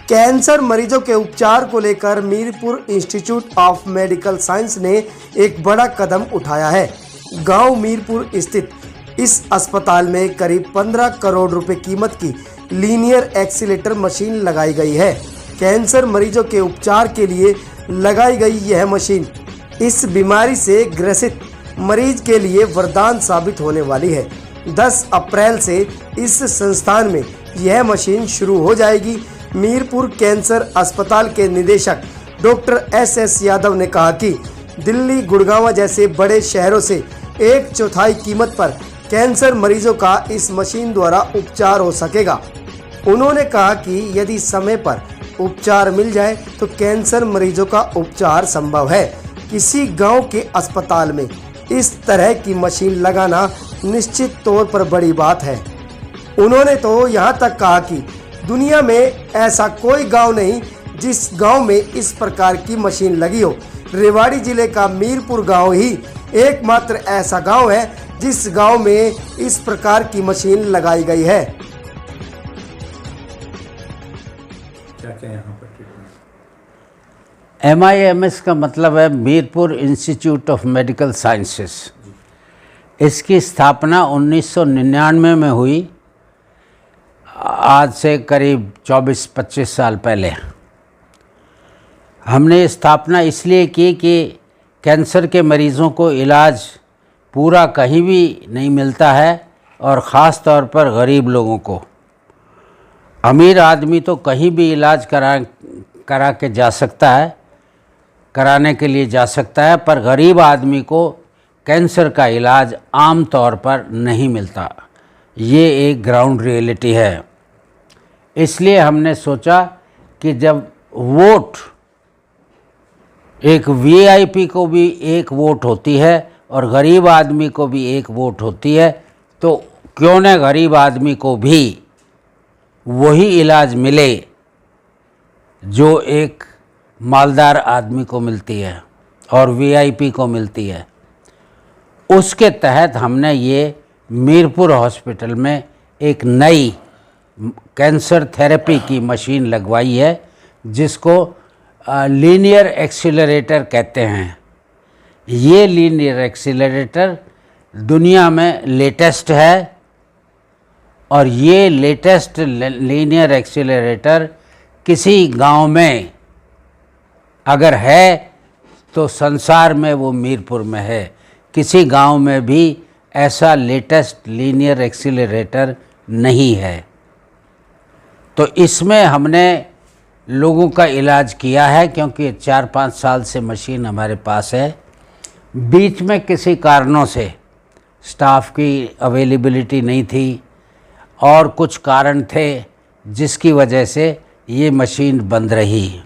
Cancer मरीजों के उपचार को लेकर Mirpur institute of medical science ने एक बड़ा कदम उठाया है। गांव मीरपुर स्थित इस अस्पताल में करीब 15 करोड़ रुपए कीमत की लीनियर एक्सीलेटर मशीन लगाई गई है। कैंसर मरीजों के उपचार के लिए लगाई गई यह मशीन इस बीमारी से ग्रसित मरीज के लिए वरदान साबित होने वाली है। 10 अप्रैल से इस संस्थान में यह मशीन शुरू हो जाएगी। मीरपुर कैंसर अस्पताल के निदेशक डॉक्टर एस यादव ने कहा कि दिल्ली, गुड़गांव जैसे बड़े शहरों से 1/4 कीमत पर कैंसर मरीजों का इस मशीन द्वारा उपचार हो सकेगा। उन्होंने कहा कि यदि समय पर उपचार मिल जाए तो कैंसर मरीजों का उपचार संभव है। किसी गांव के अस्पताल में इस तरह की मशीन लगाना निश्चित तौर पर बड़ी बात है। उन्होंने तो यहाँ तक कहा कि दुनिया में ऐसा कोई गांव नहीं जिस गांव में इस प्रकार की मशीन लगी हो। रेवाड़ी जिले का मीरपुर गांव ही एकमात्र ऐसा गांव है जिस गांव में इस प्रकार की मशीन लगाई गई है। क्या यहाँ पर MIMS का मतलब है Mirpur institute of medical sciences. इसकी स्थापना 1999 में हुई, आज से करीब 24-25 साल पहले। हमने स्थापना इसलिए की कि कैंसर के मरीज़ों को इलाज पूरा कहीं भी नहीं मिलता है और ख़ास तौर पर गरीब लोगों को। अमीर आदमी तो कहीं भी इलाज करा के जा सकता है, कराने के लिए जा सकता है, पर गरीब आदमी को कैंसर का इलाज आम तौर पर नहीं मिलता। ये एक ग्राउंड रियलिटी है। इसलिए हमने सोचा कि जब वोट एक VIP को भी एक वोट होती है और गरीब आदमी को भी एक वोट होती है, तो क्यों न गरीब आदमी को भी वही इलाज मिले जो एक मालदार आदमी को मिलती है और VIP को मिलती है। उसके तहत हमने ये मीरपुर हॉस्पिटल में एक नई कैंसर थेरेपी की मशीन लगवाई है, जिसको लीनियर एक्सीलरेटर कहते हैं। ये लीनियर एक्सीलरेटर दुनिया में लेटेस्ट है और ये लेटेस्ट लीनियर एक्सीलरेटर किसी गांव में अगर है तो संसार में वो मीरपुर में है। किसी गांव में भी ऐसा लेटेस्ट लीनियर एक्सीलरेटर नहीं है। तो इसमें हमने लोगों का इलाज किया है, क्योंकि 4-5 साल से मशीन हमारे पास है। बीच में किसी कारणों से स्टाफ की अवेलेबिलिटी नहीं थी और कुछ कारण थे जिसकी वजह से ये मशीन बंद रही।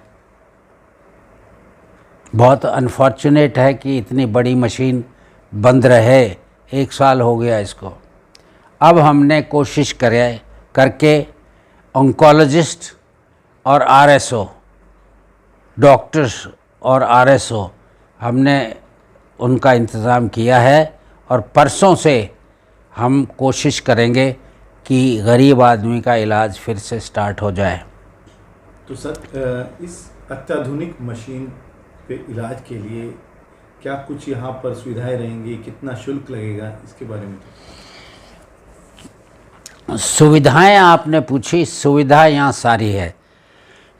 बहुत अनफॉर्चुनेट है कि इतनी बड़ी मशीन बंद रहे। 1 साल हो गया इसको। अब हमने कोशिश करके ऑन्कोलॉजिस्ट और RSO डॉक्टर्स और RSO हमने उनका इंतज़ाम किया है और परसों से हम कोशिश करेंगे कि गरीब आदमी का इलाज फिर से स्टार्ट हो जाए। तो सर, इस अत्याधुनिक मशीन पे इलाज के लिए क्या कुछ यहाँ पर सुविधाएं रहेंगी, कितना शुल्क लगेगा, इसके बारे में? सुविधाएं आपने पूछी। सुविधा यहाँ सारी है।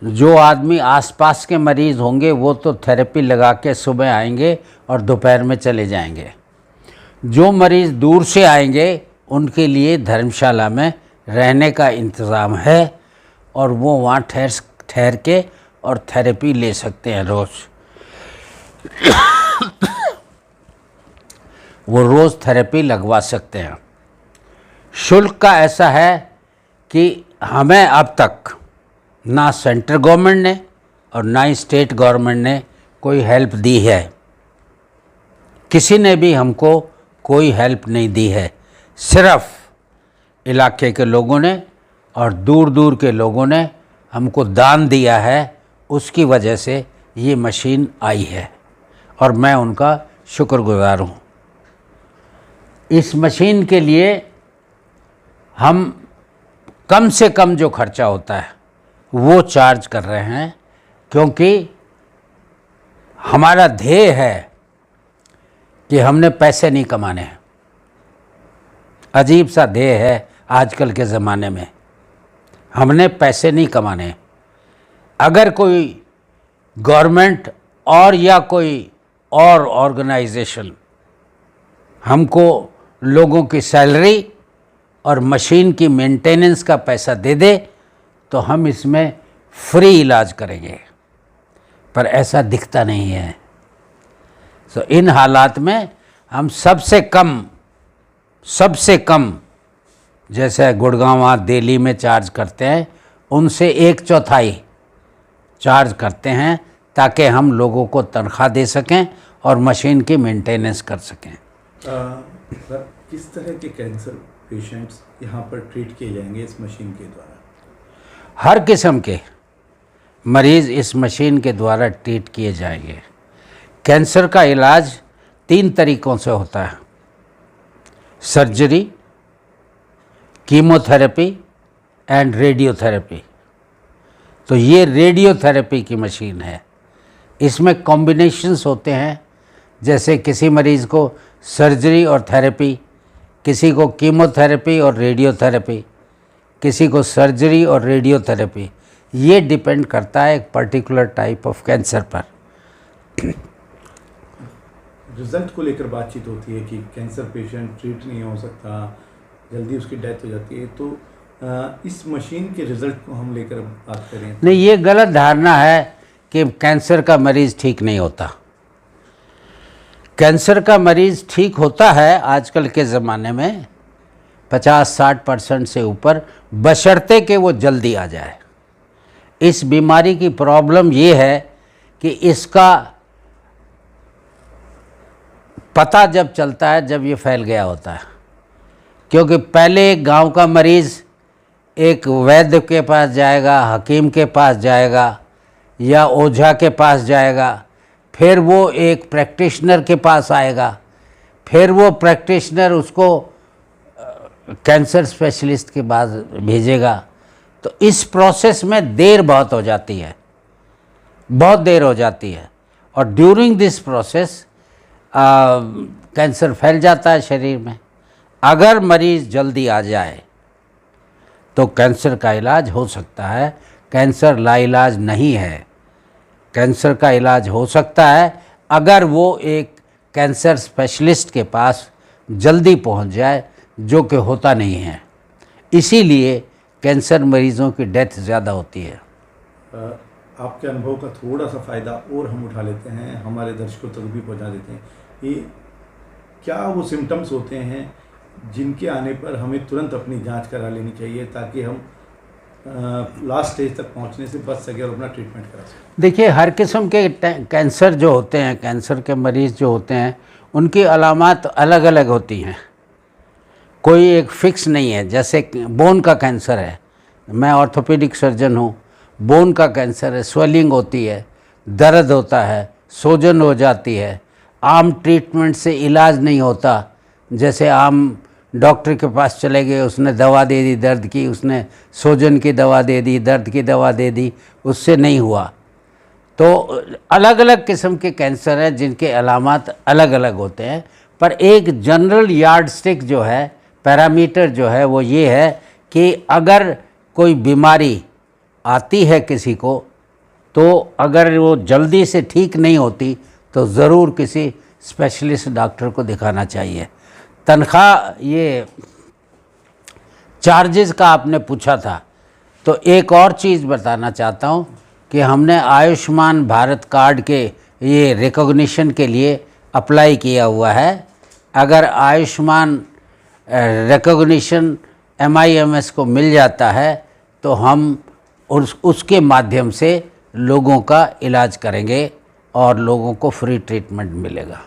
जो आदमी आसपास के मरीज़ होंगे वो तो थेरेपी लगा के सुबह आएंगे और दोपहर में चले जाएंगे। जो मरीज़ दूर से आएंगे उनके लिए धर्मशाला में रहने का इंतज़ाम है और वो वहाँ ठहर के और थेरेपी ले सकते हैं रोज़। वो रोज़ थेरेपी लगवा सकते हैं। शुल्क का ऐसा है कि हमें अब तक ना सेंट्रल गवर्नमेंट ने और ना ही स्टेट गवर्नमेंट ने कोई हेल्प दी है। किसी ने भी हमको कोई हेल्प नहीं दी है। सिर्फ इलाके के लोगों ने और दूर दूर के लोगों ने हमको दान दिया है। उसकी वजह से ये मशीन आई है और मैं उनका शुक्रगुज़ार हूँ। इस मशीन के लिए हम कम से कम जो खर्चा होता है वो चार्ज कर रहे हैं, क्योंकि हमारा ध्येय है कि हमने पैसे नहीं कमाने हैं। अजीब सा ध्येय है आजकल के ज़माने में, हमने पैसे नहीं कमाने हैं। अगर कोई गवर्नमेंट और या कोई और ऑर्गेनाइजेशन हमको लोगों की सैलरी और मशीन की मेंटेनेंस का पैसा दे दे तो हम इसमें फ्री इलाज करेंगे, पर ऐसा दिखता नहीं है। तो इन हालात में हम सबसे कम जैसे गुड़गांव दिल्ली में चार्ज करते हैं, उनसे 1/4 चार्ज करते हैं, ताकि हम लोगों को तनख्वाह दे सकें और मशीन की मेंटेनेंस कर सकें। सर, किस तरह के कैंसर पेशेंट्स यहाँ पर ट्रीट किए जाएंगे इस मशीन के द्वारा? हर किस्म के मरीज़ इस मशीन के द्वारा ट्रीट किए जाएंगे। कैंसर का इलाज 3 तरीक़ों से होता है: सर्जरी, कीमोथेरेपी एंड रेडियोथेरेपी। तो ये रेडियोथेरेपी की मशीन है। इसमें कॉम्बिनेशंस होते हैं, जैसे किसी मरीज़ को सर्जरी और थेरेपी, किसी को कीमोथेरेपी और रेडियोथेरेपी, किसी को सर्जरी और रेडियोथेरेपी। ये डिपेंड करता है एक पर्टिकुलर टाइप ऑफ कैंसर पर। रिजल्ट को लेकर बातचीत होती है कि कैंसर पेशेंट ट्रीट नहीं हो सकता, जल्दी उसकी डेथ हो जाती है, तो इस मशीन के रिजल्ट को हम लेकर बात करें? नहीं, ये गलत धारणा है कि कैंसर का मरीज़ ठीक नहीं होता। कैंसर का मरीज़ ठीक होता है आजकल के ज़माने में 50-60% से ऊपर, बशर्ते कि वो जल्दी आ जाए। इस बीमारी की प्रॉब्लम ये है कि इसका पता जब चलता है जब ये फैल गया होता है, क्योंकि पहले एक गांव का मरीज़ एक वैद्य के पास जाएगा, हकीम के पास जाएगा या ओझा के पास जाएगा, फिर वो एक प्रैक्टिशनर के पास आएगा, फिर वो प्रैक्टिशनर उसको कैंसर स्पेशलिस्ट के पास भेजेगा। तो इस प्रोसेस में देर बहुत हो जाती है, बहुत देर हो जाती है, और ड्यूरिंग दिस प्रोसेस कैंसर फैल जाता है शरीर में। अगर मरीज़ जल्दी आ जाए तो कैंसर का इलाज हो सकता है। कैंसर लाइलाज नहीं है। कैंसर का इलाज हो सकता है अगर वो एक कैंसर स्पेशलिस्ट के पास जल्दी पहुंच जाए, जो कि होता नहीं है। इसीलिए कैंसर मरीज़ों की डेथ ज़्यादा होती है। आपके अनुभव का थोड़ा सा फ़ायदा और हम उठा लेते हैं, हमारे दर्शकों तक भी पहुंचा देते हैं कि क्या वो सिम्टम्स होते हैं जिनके आने पर हमें तुरंत अपनी जांच करा लेनी चाहिए, ताकि हम लास्ट स्टेज तक पहुंचने से बच सके और अपना ट्रीटमेंट करा सकें? देखिए, हर किस्म के कैंसर जो होते हैं, कैंसर के मरीज़ जो होते हैं, उनकी अलामात अलग अलग होती हैं। कोई एक फिक्स नहीं है। जैसे बोन का कैंसर है, मैं ऑर्थोपेडिक सर्जन हूँ, बोन का कैंसर है, स्वेलिंग होती है, दर्द होता है, सूजन हो जाती है, आम ट्रीटमेंट से इलाज नहीं होता। जैसे आम डॉक्टर के पास चले गए, उसने दवा दे दी दर्द की, उसने सूजन की दवा दे दी, दर्द की दवा दे दी, उससे नहीं हुआ। तो अलग अलग किस्म के कैंसर हैं जिनके अलामात अलग अलग होते हैं, पर एक जनरल यार्ड स्टिक जो है, पैरामीटर जो है, वो ये है कि अगर कोई बीमारी आती है किसी को, तो अगर वो जल्दी से ठीक नहीं होती तो ज़रूर किसी स्पेशलिस्ट डॉक्टर को दिखाना चाहिए। तनख्वाह, ये चार्जेस का आपने पूछा था, तो एक और चीज़ बताना चाहता हूँ कि हमने आयुष्मान भारत कार्ड के ये रिकॉग्निशन के लिए अप्लाई किया हुआ है। अगर आयुष्मान रिकॉग्निशन MIMS को मिल जाता है तो हम उसके माध्यम से लोगों का इलाज करेंगे और लोगों को फ्री ट्रीटमेंट मिलेगा।